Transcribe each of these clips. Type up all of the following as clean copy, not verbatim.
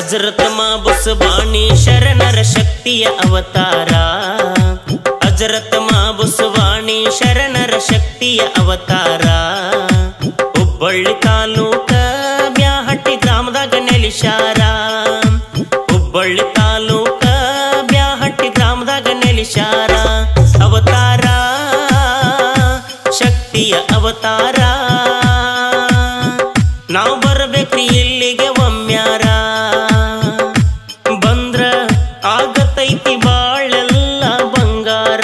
ಹಜರತ್ ಮಾಬುಸ್ ವಾಣಿ ಶರಣರ ಶಕ್ತಿಯ ಅವತಾರ. ಹಜರತ್ ಮಾಬುಸ್ ವಾಣಿ ಶರಣರ ಶಕ್ತಿಯ ಅವತಾರ. ಹುಬ್ಬಳ್ಳಿ ತಾಲೂಕ ಬ್ಯಾಹಟ್ಟಿ ಗ್ರಾಮದಾಗ ನೆಲಿಶಾರ. ಹುಬ್ಬಳ್ಳಿ ತಾಲೂಕ ಬ್ಯಾಹಟ್ಟಿ ಗ್ರಾಮದಾಗ ನೆಲಿಶಾರ. ಅವತಾರ ಶಕ್ತಿಯ ಅವತಾರ. ನಾವು ಬರಬೇಕ್ರಿ ಇಲ್ಲಿಗೆ ಒಮ್ಮ್ಯಾರ. ಬಂದ್ರ ಆಗತೈತಿ ಬಾಳೆಲ್ಲ ಬಂಗಾರ.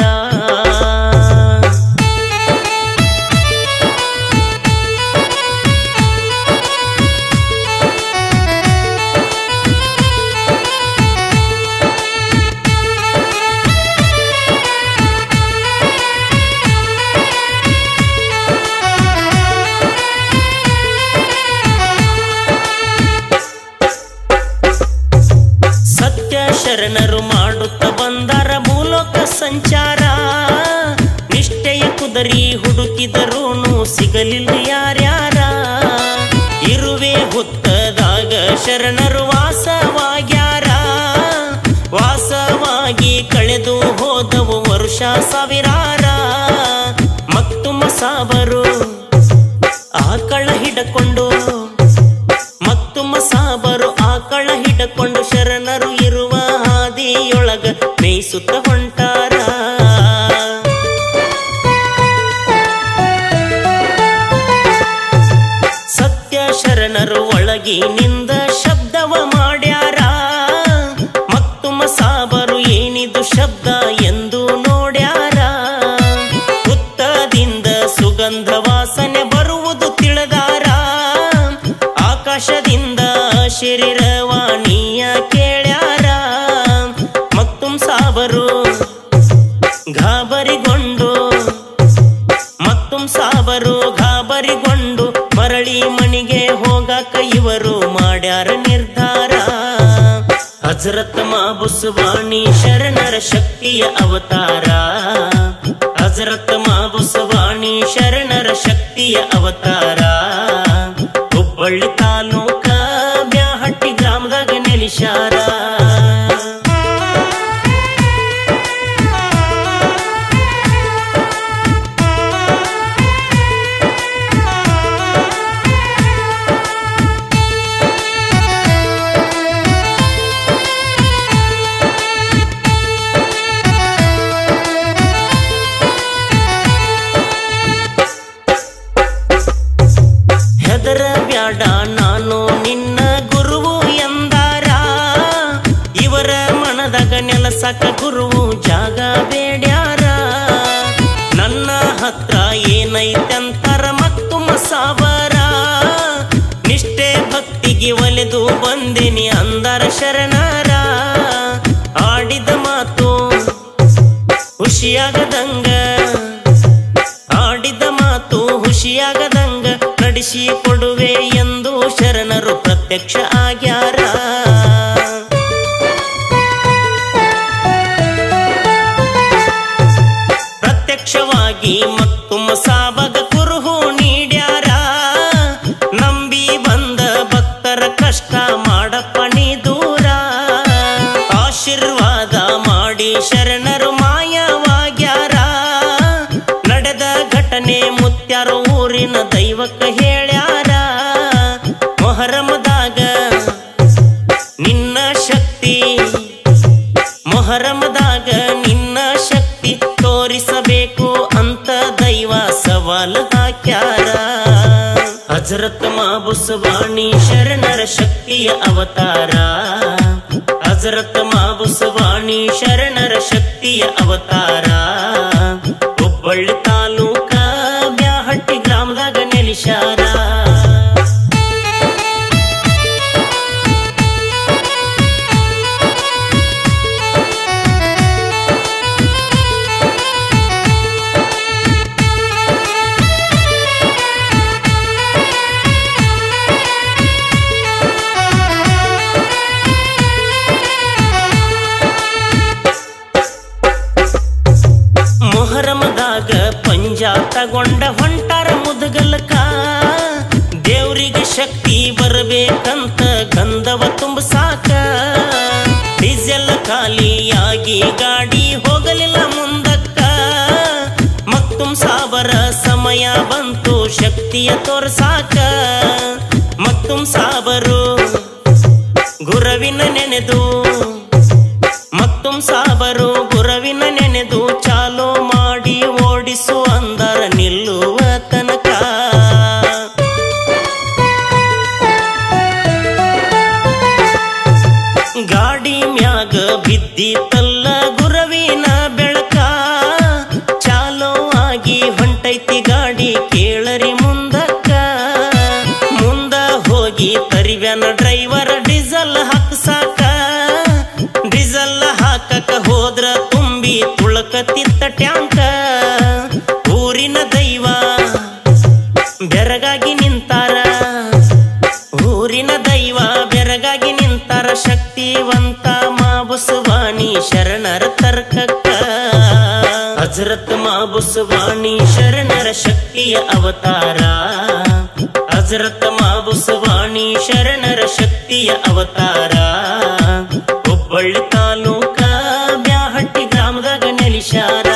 ಶರಣರು ಮಾಡುತ್ತ ಬಂದಾರ ಭೂಲೋಕ ಸಂಚಾರ. ನಿಷ್ಠೆಯ ಕುದರಿ ಹುಡುಕಿದರೂನು ಸಿಗಲಿಲ್ಲ ಯಾರ್ಯಾರ. ಇರುವೆ ಹುತ್ತದಾಗ ಶರಣರು ವಾಸವಾಗ್ಯಾರ. ವಾಸವಾಗಿ ಕಳೆದು ಹೋದವು ವರುಷ ಸಾವಿರಾರ. ಮಕ್ತುಮ ಸಾಬರು ಆಕಳ ಹಿಡಕೊಂಡು, ಮಕ್ತುಮ ಸಾಬರು ಆಕಳ ಹಿಡಕೊಂಡು ಶರಣರು ಇರುವ ಹಾದಿಯೊಳಗ ಮೇಯಿಸುತ್ತ ಹೊಂಟಾರ. ಸತ್ಯ ಶರಣರು ಒಳಗಿನಿಂದ ಶಬ್ದವ ಮಾಡ್ಯಾರ. ಮಕ್ತುಮ ಸಾಬರು ಏನಿದು ಶಬ್ದ ಎಂದು ನೋಡ್ಯಾರ. ಹುತ್ತದಿಂದ ಸುಗಂಧ ವಾಸನೆ ಬರುವುದು ತಿಳಿದಾರ. ಆಕಾಶದಿಂದ ಶರೀರವಾಣಿಯ ಕೇಳ್ಯಾರ. ಮಕ್ತುಮ್ ಸಾಬರು ಗಾಬರಿಗೊಂಡು, ಮಕ್ತುಮ್ ಸಾಬರು ಗಾಬರಿಗೊಂಡು ಮರಳಿ ಮಣಿಗೆ ಹೋಗಾಕ ಇವರು ಮಾಡ್ಯಾರ ನಿರ್ಧಾರ. ಹಜರತ್ ಮಾಬುಸ್ ವಾಣಿ ಶರಣರ ಶಕ್ತಿಯ ಅವತಾರ. ಹಜರತ್ ಮಾಬುಸ್ ವಾಣಿ ಶರಣರ ಶಕ್ತಿಯ ಅವತಾರ. ಹುಬ್ಬಳ್ಳಿ ತಾಲೂಕ ಬ್ಯಾಹಟ್ಟಿ ಗ್ರಾಮದಾಗ ನೆಲಿಶಾರ. ಹೆದರ ಬ್ಯಾಡ ನಾನು ನಿನ್ನ ಗುರುವು ಎಂದಾರ. ಇವರ ಮನದಾಗ ನೆಲಸಕ ಗುರುವು ಜಾಗ ಬೇಡ್ಯಾರ. ನನ್ನ ಹತ್ರ ಏನೈತಂತರ ಮಕ್ತುಮ ಸಾಬರ. ನಿಷ್ಠೆ ಭಕ್ತಿಗೆ ಒಲೆದು ಬಂದಿನಿ ಅಂದರ ಶರಣರ. ಆಡಿದ ಮಾತು ಖುಷಿಯಾಗದಂಗ, ಆಡಿದ ಮಾತು ಖುಷಿಯಾಗದಂಗ ನಡೆಸಿ ಕೊಡುವೆ ಎಂದು ಶರಣರು ಪ್ರತ್ಯಕ್ಷ ಆಗ್ಯಾರ. ಪ್ರತ್ಯಕ್ಷವಾಗಿ ಮಕ್ತುಮ ಸಾಬಗ ಕುರುಹು ನೀಡ್ಯಾರ. ನಂಬಿ ಬಂದ ಭಕ್ತರ ಕಷ್ಟ ಮಾಡಪ್ಪ ನೀ ದೂರ. ಆಶೀರ್ವಾದ ಮಾಡಿ ಶರಣರು ಮಾಯವಾಗ್ಯಾರ. ನಡೆದ ಘಟನೆ ಮುತ್ಯಾರ ಊರಿನ ದೈವಕ್ಕ ಹೇಳ್ಯಾರ. ಮೊಹರಮದಾಗ ನಿನ್ನ ಶಕ್ತಿ, ಮೊಹರಮದಾಗ ನಿನ್ನ ಶಕ್ತಿ ತೋರಿಸಬೇಕು ಅಂತ ದೈವ ಸವಾಲ್ ಹಾಕ್ಯಾರ. ಹಜರತ್ ಮಾಬುಸ್ ವಾಣಿ ಶರಣರ ಶಕ್ತಿಯ ಅವತಾರ. ಹಜರತ್ ಮಾಬುಸ್ ವಾಣಿ ಶರಣರ ಶಕ್ತಿಯ ಅವತಾರ. ಹುಬ್ಬಳ್ಳಿ ತಾಲೂಕ ಬ್ಯಾಹಟ್ಟಿ ಗ್ರಾಮದಾಗ ನೆಲಿಶಾರ. ಮೊಹರಮದಾಗ ಪಂಜಾ ತಗೊಂಡ ಹೊಂಟಾರ ಮುದಗಲಕ. ದೇವ್ರಿಗೆ ಶಕ್ತಿ ಬರಬೇಕು ಬೇಕಂತ ಗಂಧವ ತುಂಬಸಾಕ ಡೀಸೆಲ್ ಖಾಲಿಯಾಗಿ ಗಾಡಿ ಹೋಗಲಿಲ್ಲ ಮುಂದಕ್ಕ ಮಕ್ತುಮ್ ಸಾಬರ ಸಮಯ ಬಂತು ಶಕ್ತಿಯ ತೋರ್ಸಾಕ ಮಕ್ತುಮ್ ಸಾಬರು ಗುರವಿನ ನೆನೆದು ಮಕ್ತುಮ್ ಸಾಬರು ಗುರವಿನ ನೆನೆದು ಚಾಲೋ ಮಾಡಿ ಓಡಿಸು ಅಂದರ ನಿಲ್ಲುವ ತನಕ ಗಾಡಿ ಮ್ಯಾಗ ಬಿದ್ದಿತಲ್ಲ ಗುರವಿನ ಬೆಳಕ ಚಾಲೋ ಆಗಿ ಹೊಂಟೈತಿ ಗಾಡಿ ಕೇಳರಿ ಮುಂದಕ್ಕ ಮುಂದ ಹೋಗಿ ತರಿವ್ಯಾನ ಡ್ರೈವರ್ ಡೀಸೆಲ್ ಹಾಕ್ಸಾಕ ಡೀಸೆಲ್ ಹಾಕಕ ಹೋದ್ರ ತುಂಬಿ ತುಳಕತ್ತಿತ್ತ ಟ್ಯಾಂಕ ಊರಿನ ದೈವ ಬೆರಗಾಗಿ ನಿಂತಾರ ಊರಿನ ದೈವ ಬೆರಗಾಗಿ ನಿಂತಾರ ಶಕ್ತಿವಂತ ಮಾಬುಸವಾಣಿ ಶರಣರ ತರ್ಕಕ್ಕ ಹಜರತ್ ಮಾಬುಸವಾಣಿ ಶರಣರ ಶಕ್ತಿಯ ಅವತಾರ ಹಜರತ್ ಮಾಬುಸವಾಣಿ ಶರಣರ ಶಕ್ತಿಯ ಅವತಾರ ಹುಬ್ಬಳ್ಳಿ ತಾಲೂಕ ಬ್ಯಾಹಟ್ಟಿ ಗ್ರಾಮದಾಗ ನೆಲಿಶಾರ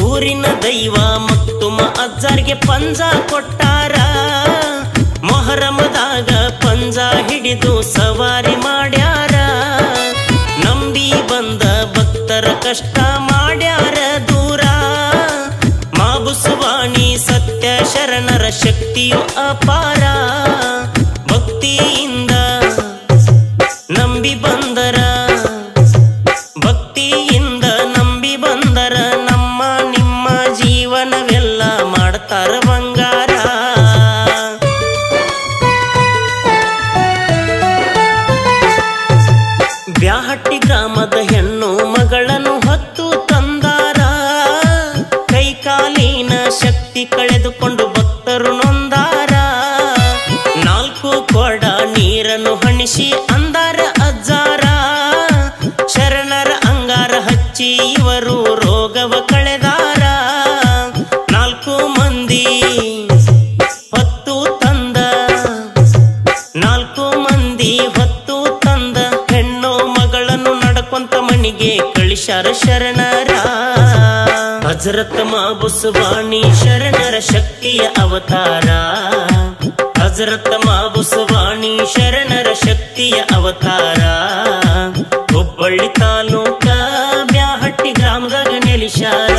ಊರಿನ ದೈವ ಮಕ್ತುಮ ಅಜ್ಜಾರ್ಗೆ ಪಂಜ ಕೊಟ್ಟಾರ ಮೊಹರಮದಾಗ ಪಂಜ ಹಿಡಿದು ಸವಾರಿ ಮಾಡ್ಯಾರ ನಂಬಿ ಬಂದ ಭಕ್ತರ ಕಷ್ಟ ಮಾಡ್ಯಾರ ದೂರ ಮಾಬುಸವಾಣಿ ಸತ್ಯ ಶರಣರ ಶಕ್ತಿಯು ಅಪಾರ ಭಕ್ತಿಯಿಂದ ನಂಬಿ ಬಂದರ ಭಕ್ತಿಯಿಂದ ನಂಬಿ ಬಂದರ ನಮ್ಮ ನಿಮ್ಮ ಜೀವನವೆಲ್ಲ ಮಾಡ್ತಾರ ಬಂಗಾರ ಬ್ಯಾಹಟ್ಟಿ ಗ್ರಾಮದ ಹೆಣ್ಣು ಮಗಳನ್ನು ಹೊತ್ತು ತಂದಾರ ಕೈಕಾಲಿನ ಶಕ್ತಿ ಕಳೆದುಕೊಂಡು ಭಕ್ತರು ನೊಂದಾರ 4 ಕೊಡ ನೀರನ್ನು ಹಣಿಸಿ ಅಂದಾರ ಅಜ್ಜಾರ ಶರಣರ ಅಂಗಾರ ಹಚ್ಚಿ ಇವರು ರೋಗವ ಕಳೆದಾರ 4 ಮಂದಿ ಹೊತ್ತು ತಂದ 4 ಮಂದಿ ಹೊತ್ತು ತಂದ ಹೆಣ್ಣು ಮಗಳನ್ನು ನಡ್ಕೊಂತ ಮಣಿಗೆ ಕಳಿಸಾರ ಶರಣರ ಹಜರತ್ ಮಾಬುಸವಾಣಿ ಶರಣರ ಶಕ್ತಿಯ ಅವತಾರ ಹಜರತ್ ಮಾಬುಸವಾಣಿ ಶರಣರ ಶಕ್ತಿಯ ಅವತಾರ ಹುಬ್ಬಳ್ಳಿ ತಾಲೂಕ ಬ್ಯಾಹಟ್ಟಿ ಗ್ರಾಮದಾಗ ನೆಲಿಶಾರ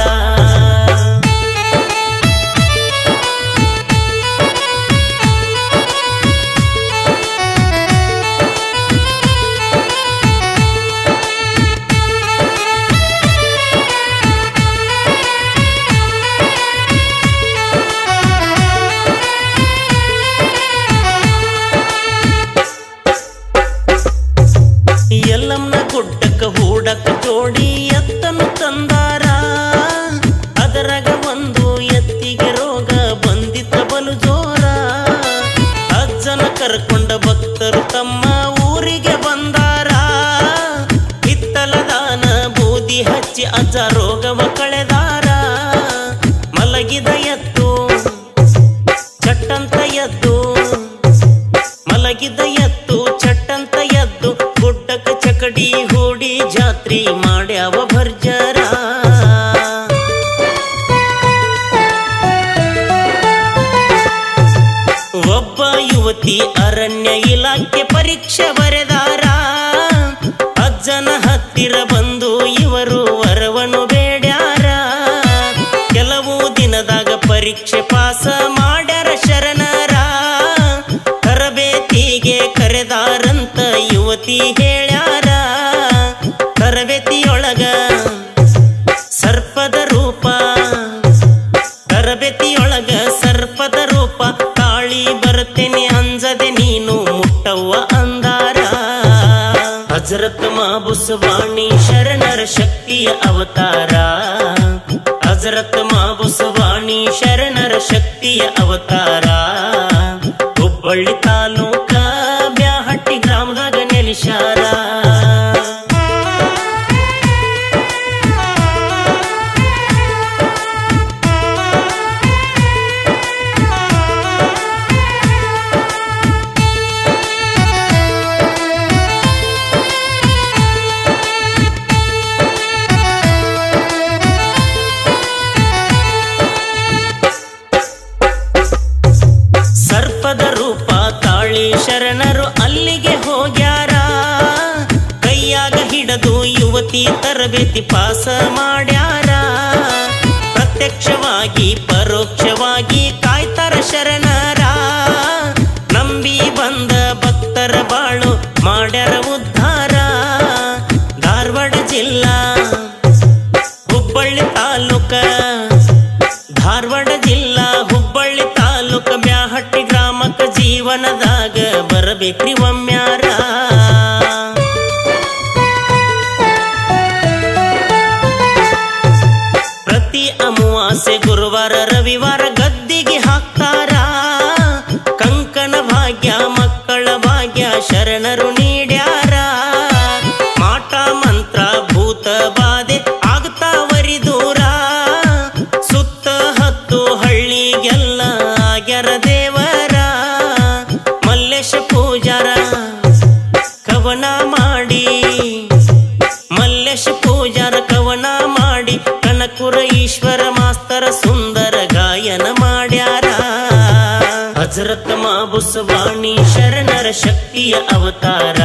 ಎಲ್ಲಮ್ಮನ ಗುಡ್ಡಕ್ಕ ಹೂಡಕ್ಕ ಜೋಡಿ ಎತ್ತನ್ನು ತಂದಾರ ಅದರಾಗ ಒಂದು ಎತ್ತಿಗೆ ರೋಗ ಬಂದಿತ್ತ ಬಲು ಜೋರ ಅಜ್ಜನ ಕರ್ಕೊಂಡ ಭಕ್ತರು ತಮ್ಮ ಊರಿಗೆ ಬಂದಾರ ಹಿತ್ತಲದಾನ ಬೂದಿ ಹಚ್ಚಿ ಅಜ್ಜ ರೋಗವ ಕಳೆದಾರ ಮಲಗಿದ ಎತ್ತು ಚಟ್ಟಂತ ಎದ್ದು ಮಲಗಿದ ಎತ್ತು ಚಟ್ಟಂತ ಎದ್ದು ಗುಡ್ಡಕ ಚಕಡಿ ಹೂಡಿ ಜಾತ್ರಿ ಮಾಡ್ಯಾವ ಭರ್ಜರ ಒಬ್ಬ ಯುವತಿ ಅರಣ್ಯ ಇಲಾಖೆ ಪರೀಕ್ಷೆ ಬರೆದಾರ ಅಜ್ಜನ ಹತ್ತಿರ ಬಂದು ಇವರು ವರವನ್ನು ಬೇಡ್ಯಾರ ಕೆಲವು ದಿನದಾಗ ಪರೀಕ್ಷೆ ಪಾಸ ಮಾಡ್ಯಾರ ಶರಣರ ತರಬೇತಿಗೆ ಕರೆದಾರಂತ ಯುವತಿ ಹೇಳ್ಯಾರ ತರಬೇತಿಯೊಳಗ ಸರ್ಪದ ರೂಪ ತರಬೇತಿಯೊಳಗ ಸರ್ಪದ ರೂಪ ತಾಳಿ ಬರ್ತೇನೆ ಅಂಜದೆ ನೀನು ಮುಟ್ಟವ್ವ ಅಂದಾರ ಹಜರತ್ ಮಾಬುಸವಾಣಿ ಶರಣರ ಶಕ್ತಿಯ ಅವತಾರ. ಹಜರತ್ ಮಾಬುಸವಾಣಿ ಶರಣರ ಶಕ್ತಿಯ ಅವತಾರ. ಹುಬ್ಬಳ್ಳಿ ತಾಲೂಕ ಬ್ಯಾಹಟ್ಟಿ ಗ್ರಾಮದಾಗ ನೆಲೆಸ್ಯಾರ. ಸರ್ಪದ ರೂಪ ತಾಳಿ ಶರಣರು ಅಲ್ಲಿಗೆ ಹೋಗ್ಯಾರ. ಕೈಯಾಗ ಹಿಡದು ಯುವತಿ ತರಬೇತಿ ಪಾಸ ಮಾಡ್ಯಾರ. ಪ್ರತ್ಯಕ್ಷವಾಗಿ ಪರೋಕ್ಷವಾಗಿ ಕಾಯ್ತಾರ ಶರಣರ. ನಂಬಿ ಬಂದ ಭಕ್ತರ ಬಾಳು ಮಾಡ್ಯಾರ ಉದ್ಧಾರ. ಧಾರವಾಡ ಜಿಲ್ಲಾ ಹುಬ್ಬಳ್ಳಿ ತಾಲೂಕ, ಧಾರವಾಡ ಜಿಲ್ಲಾ ಹುಬ್ಬಳ್ಳಿ ತಾಲೂಕ ಬ್ಯಾಹಟ್ಟಿ ಗ್ರಾಮಕ್ಕ ಜೀವನದಾಗ ಬರಬೇಕ್ರಿ ಒಮ್ಮ್ಯಾರ. ಪ್ರತಿ ಅಮಾವಾಸ್ಯೆ ಗುರುವಾರ ರವಿವಾರ ಗದ್ದಿಗೆ ಹಾಕ್ತಾರ. ಕಂಕಣ ಭಾಗ್ಯ ಮಕ್ಕಳ ಭಾಗ್ಯ ಶರಣರು ನೀಡ್ಯಾರ. ಮಾಟ ಮಂತ್ರ ಭೂತ ಬಾಧೆ ಆಗ್ತಾವರಿ ದೂರ. ಸುತ್ತ ಹತ್ತು ಹಳ್ಳಿಗೆಲ್ಲ ಆಗ್ಯಾರ ದೇವರ. ಮಲ್ಲೇಶ ಪೂಜಾರ ಕವನ ಮಾಡಿ, ಮಲ್ಲೇಶ ಪೂಜಾರ ಕವನ ಮಾಡಿ ಕನಕಪುರ ಈಶ್ವರ ಮಾಸ್ತರ ಸುಂದರ ಗಾಯನ ಮಾಡ್ಯಾರ. ಹಜರತ್ ಮಾಬುಸವಾಣಿ ಶರಣರ ಶಕ್ತಿಯ ಅವತಾರ.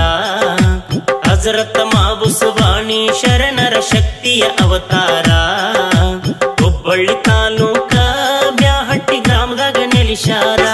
ಹಜರತ್ ಮಾಬುಸವಾಣಿ ಶರಣರ ಶಕ್ತಿಯ ಅವತಾರ. ಹುಬ್ಬಳ್ಳಿ ತಾಲೂಕ ಬ್ಯಾಹಟ್ಟಿ ಗ್ರಾಮದಾಗ ನೆಲೆಸ್ಯಾರ.